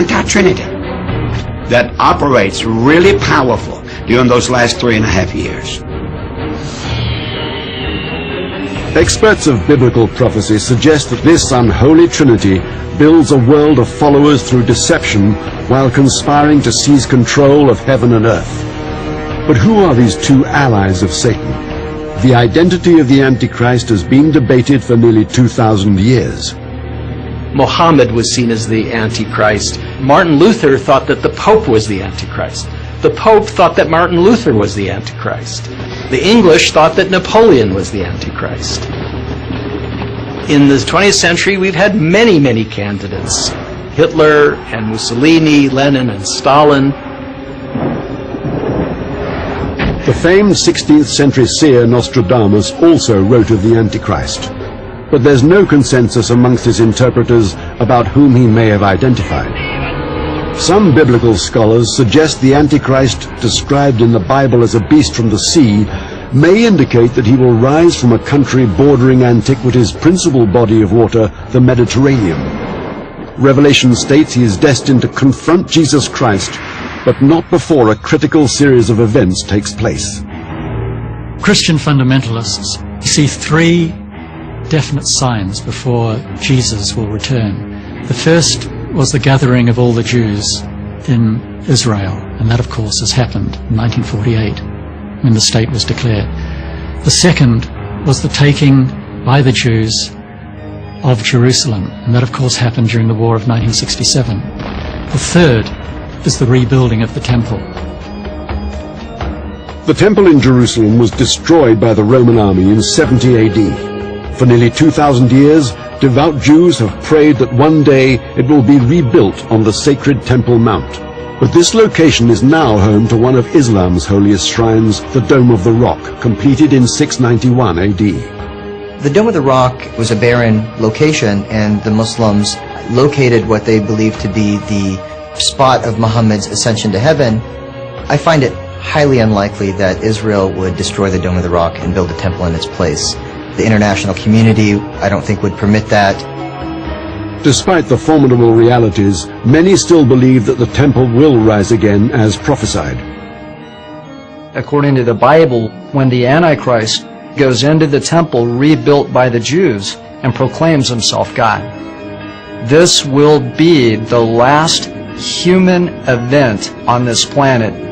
anti-Trinity that operates really powerful during those last 3.5 years. Experts of biblical prophecy suggest that this unholy trinity builds a world of followers through deception while conspiring to seize control of heaven and earth. But who are these two allies of Satan? The identity of the Antichrist has been debated for nearly 2,000 years. Muhammad was seen as the Antichrist. Martin Luther thought that the Pope was the Antichrist. The Pope thought that Martin Luther was the Antichrist. The English thought that Napoleon was the Antichrist. In the 20th century, we've had many, many candidates. Hitler and Mussolini, Lenin and Stalin. The famed 16th century seer Nostradamus also wrote of the Antichrist. But there's no consensus amongst his interpreters about whom he may have identified. Some biblical scholars suggest the Antichrist, described in the Bible as a beast from the sea, may indicate that he will rise from a country bordering antiquity's principal body of water, the Mediterranean. Revelation states he is destined to confront Jesus Christ, but not before a critical series of events takes place. Christian fundamentalists see three definite signs before Jesus will return. The first was the gathering of all the Jews in Israel, and that of course has happened in 1948 when the state was declared. The second was the taking by the Jews of Jerusalem, and that of course happened during the War of 1967. The third is the rebuilding of the temple. The temple in Jerusalem was destroyed by the Roman army in 70 AD. For nearly 2,000 years, devout Jews have prayed that one day it will be rebuilt on the sacred Temple Mount. But this location is now home to one of Islam's holiest shrines, the Dome of the Rock, completed in 691 AD. The Dome of the Rock was a barren location, and the Muslims located what they believed to be the spot of Muhammad's ascension to heaven. I find it highly unlikely that Israel would destroy the Dome of the Rock and build a temple in its place. The international community, I don't think, would permit that. Despite the formidable realities, many still believe that the temple will rise again as prophesied. According to the Bible, when the Antichrist goes into the temple rebuilt by the Jews and proclaims himself God, this will be the last human event on this planet.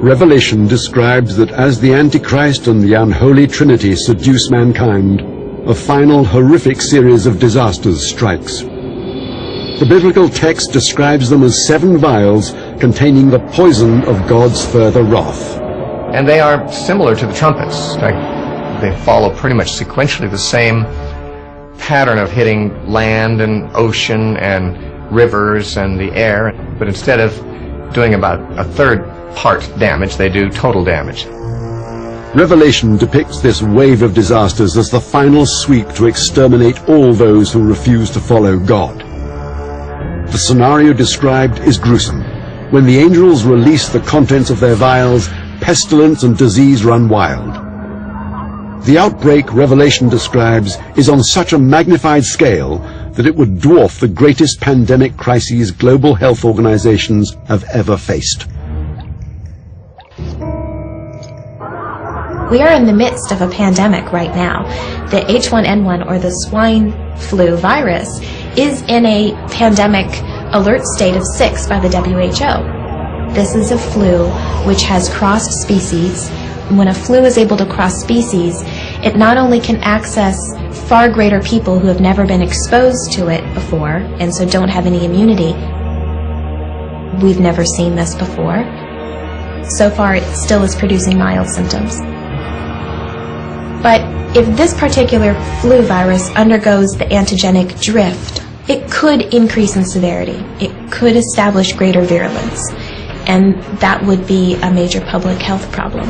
Revelation describes that as the Antichrist and the unholy Trinity seduce mankind, a final horrific series of disasters strikes. The biblical text describes them as 7 vials containing the poison of God's further wrath. And they are similar to the trumpets. In fact, they follow pretty much sequentially the same pattern of hitting land and ocean and rivers and the air, but instead of doing about a third part damage, they do total damage. Revelation depicts this wave of disasters as the final sweep to exterminate all those who refuse to follow God. The scenario described is gruesome. When the angels release the contents of their vials, pestilence and disease run wild. The outbreak Revelation describes is on such a magnified scale that it would dwarf the greatest pandemic crises global health organizations have ever faced. We are in the midst of a pandemic right now. The H1N1, or the swine flu virus, is in a pandemic alert state of 6 by the WHO. This is a flu which has crossed species. When a flu is able to cross species, it not only can access far greater people who have never been exposed to it before and so don't have any immunity. We've never seen this before. So far, it still is producing mild symptoms. But if this particular flu virus undergoes the antigenic drift, it could increase in severity. It could establish greater virulence, and that would be a major public health problem.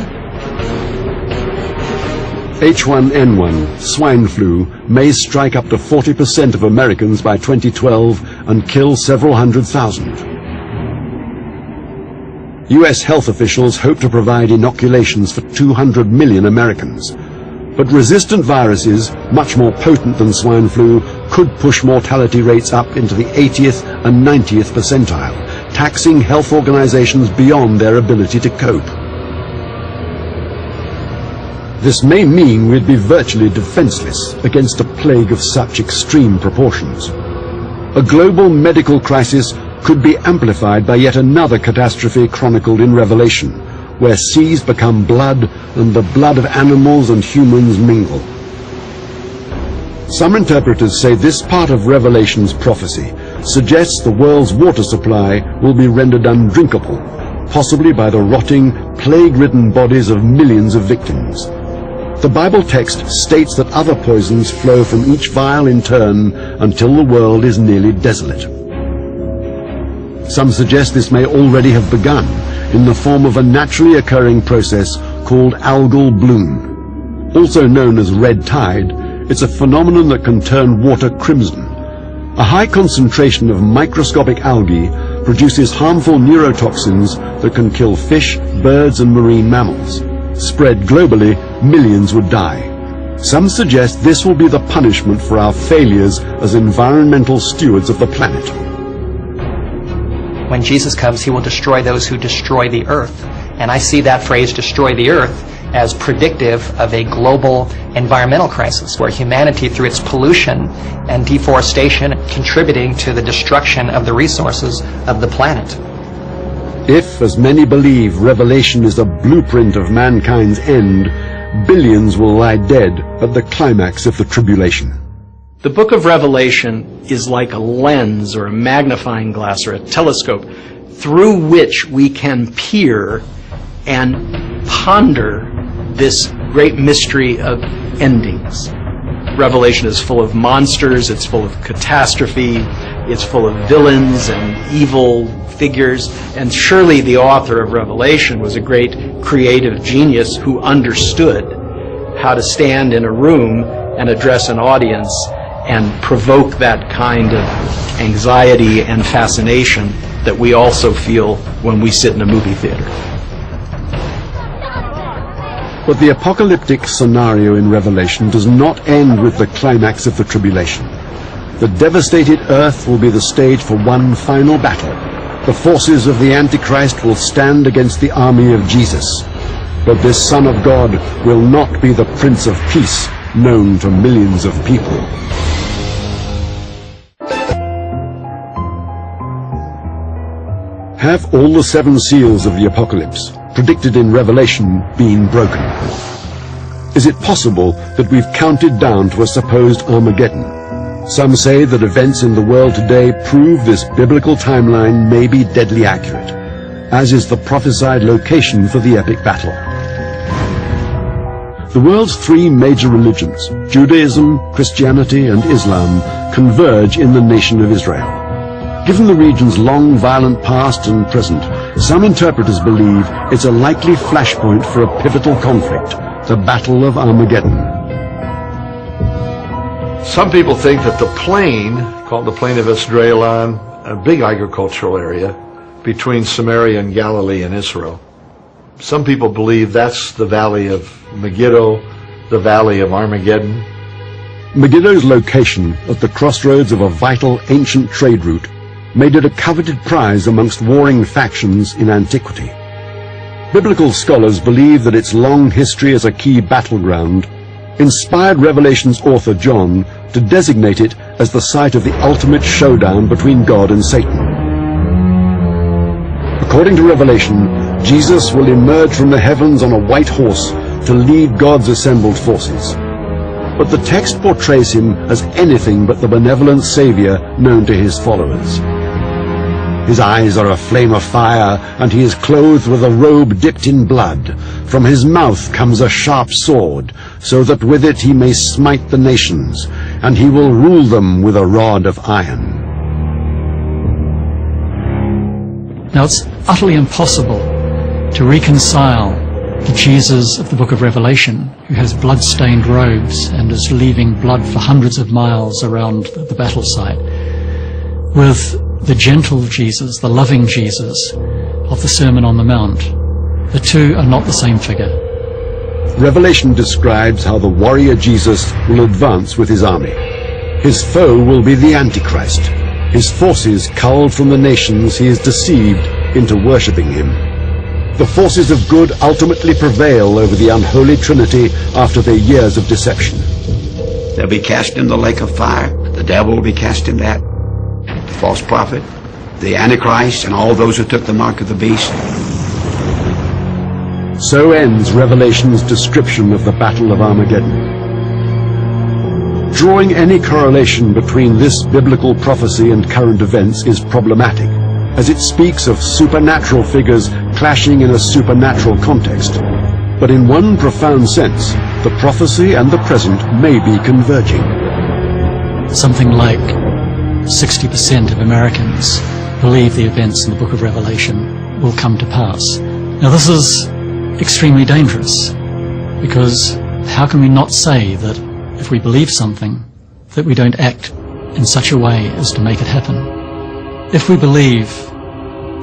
H1N1, swine flu, may strike up to 40% of Americans by 2012 and kill several hundred thousand. U.S. health officials hope to provide inoculations for 200 million Americans. But resistant viruses, much more potent than swine flu, could push mortality rates up into the 80th and 90th percentile, taxing health organizations beyond their ability to cope. This may mean we'd be virtually defenseless against a plague of such extreme proportions. A global medical crisis could be amplified by yet another catastrophe chronicled in Revelation, where seas become blood and the blood of animals and humans mingle. Some interpreters say this part of Revelation's prophecy suggests the world's water supply will be rendered undrinkable, possibly by the rotting, plague-ridden bodies of millions of victims. The Bible text states that other poisons flow from each vial in turn until the world is nearly desolate. Some suggest this may already have begun in the form of a naturally occurring process called algal bloom. Also known as red tide, it's a phenomenon that can turn water crimson. A high concentration of microscopic algae produces harmful neurotoxins that can kill fish, birds and marine mammals. Spread globally, millions would die. Some suggest this will be the punishment for our failures as environmental stewards of the planet. When Jesus comes, he will destroy those who destroy the earth. And I see that phrase, destroy the earth, as predictive of a global environmental crisis, where humanity, through its pollution and deforestation, contributing to the destruction of the resources of the planet. If, as many believe, Revelation is a blueprint of mankind's end, billions will lie dead at the climax of the tribulation. The book of Revelation is like a lens or a magnifying glass or a telescope through which we can peer and ponder this great mystery of endings. Revelation is full of monsters, it's full of catastrophe, it's full of villains and evil figures, and surely the author of Revelation was a great creative genius who understood how to stand in a room and address an audience and provoke that kind of anxiety and fascination that we also feel when we sit in a movie theater. But the apocalyptic scenario in Revelation does not end with the climax of the tribulation. The devastated earth will be the stage for one final battle. The forces of the Antichrist will stand against the army of Jesus. But this Son of God will not be the Prince of Peace known to millions of people. Have all the 7 seals of the apocalypse, predicted in Revelation, been broken? Is it possible that we've counted down to a supposed Armageddon? Some say that events in the world today prove this biblical timeline may be deadly accurate, as is the prophesied location for the epic battle. The world's 3 major religions, Judaism, Christianity and Islam, converge in the nation of Israel. Given the region's long violent past and present, some interpreters believe it's a likely flashpoint for a pivotal conflict, the Battle of Armageddon. Some people think that the plain, called the Plain of Esdraelon, a big agricultural area between Samaria and Galilee and Israel. Some people believe that's the valley of Megiddo, the valley of Armageddon. Megiddo's location at the crossroads of a vital ancient trade route made it a coveted prize amongst warring factions in antiquity. Biblical scholars believe that its long history as a key battleground inspired Revelation's author John to designate it as the site of the ultimate showdown between God and Satan. According to Revelation, Jesus will emerge from the heavens on a white horse to lead God's assembled forces. But the text portrays him as anything but the benevolent Savior known to his followers. His eyes are a flame of fire, and he is clothed with a robe dipped in blood. From his mouth comes a sharp sword, so that with it he may smite the nations, and he will rule them with a rod of iron. Now, it's utterly impossible to reconcile the Jesus of the book of Revelation, who has blood-stained robes and is leaving blood for hundreds of miles around the battle site, with the gentle Jesus, the loving Jesus of the Sermon on the Mount. The two are not the same figure. Revelation describes how the warrior Jesus will advance with his army. His foe will be the Antichrist, his forces culled from the nations he has deceived into worshipping him. The forces of good ultimately prevail over the unholy Trinity after their years of deception. They'll be cast in the lake of fire. The devil will be cast in that. The false prophet, the Antichrist, and all those who took the mark of the beast. So ends Revelation's description of the Battle of Armageddon. Drawing any correlation between this biblical prophecy and current events is problematic, as it speaks of supernatural figures clashing in a supernatural context. But in one profound sense, the prophecy and the present may be converging. Something like 60% of Americans believe the events in the book of Revelation will come to pass. Now this is extremely dangerous, because how can we not say that if we believe something, that we don't act in such a way as to make it happen? If we believe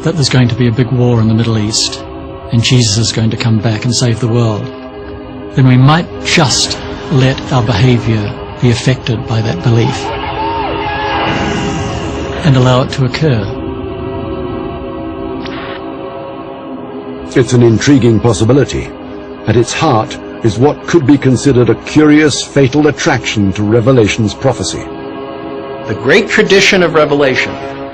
that there's going to be a big war in the Middle East and Jesus is going to come back and save the world, then we might just let our behavior be affected by that belief and allow it to occur. It's an intriguing possibility. At its heart is what could be considered a curious, fatal attraction to Revelation's prophecy. The great tradition of Revelation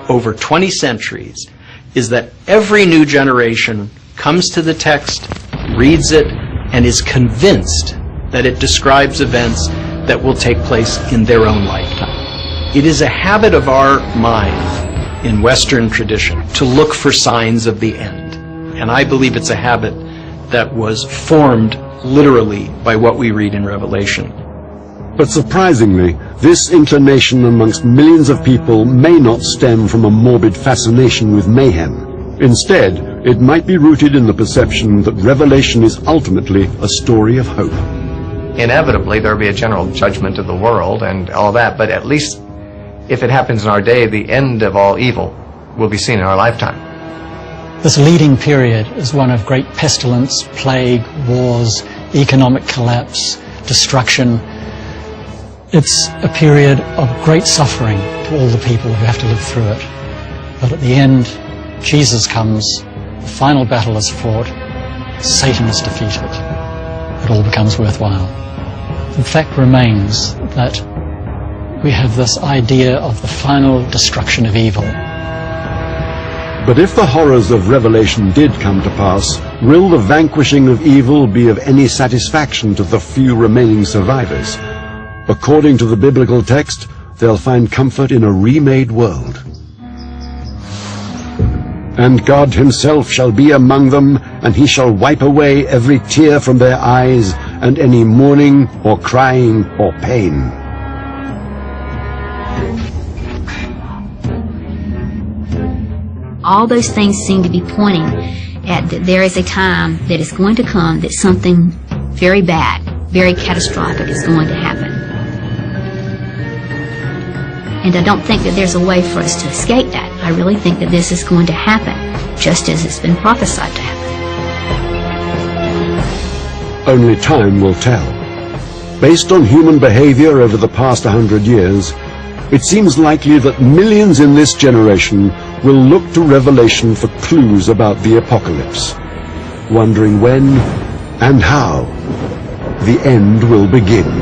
over 20 centuries is that every new generation comes to the text, reads it, and is convinced that it describes events that will take place in their own lifetime. It is a habit of our mind in Western tradition to look for signs of the end. And I believe it's a habit that was formed literally by what we read in Revelation. But surprisingly, this inclination amongst millions of people may not stem from a morbid fascination with mayhem. Instead, it might be rooted in the perception that Revelation is ultimately a story of hope. Inevitably, there will be a general judgment of the world and all that, but at least if it happens in our day, the end of all evil will be seen in our lifetime. This leading period is one of great pestilence, plague, wars, economic collapse, destruction. It's a period of great suffering to all the people who have to live through it. But at the end, Jesus comes, the final battle is fought, Satan is defeated. It all becomes worthwhile. The fact remains that we have this idea of the final destruction of evil. But if the horrors of Revelation did come to pass, will the vanquishing of evil be of any satisfaction to the few remaining survivors? According to the biblical text, they'll find comfort in a remade world. And God himself shall be among them, and he shall wipe away every tear from their eyes, and any mourning, or crying, or pain. All those things seem to be pointing at that there is a time that is going to come that something very bad, very catastrophic is going to happen. And I don't think that there's a way for us to escape that. I really think that this is going to happen, just as it's been prophesied to happen. Only time will tell. Based on human behavior over the past 100 years, it seems likely that millions in this generation will look to Revelation for clues about the apocalypse, wondering when and how the end will begin.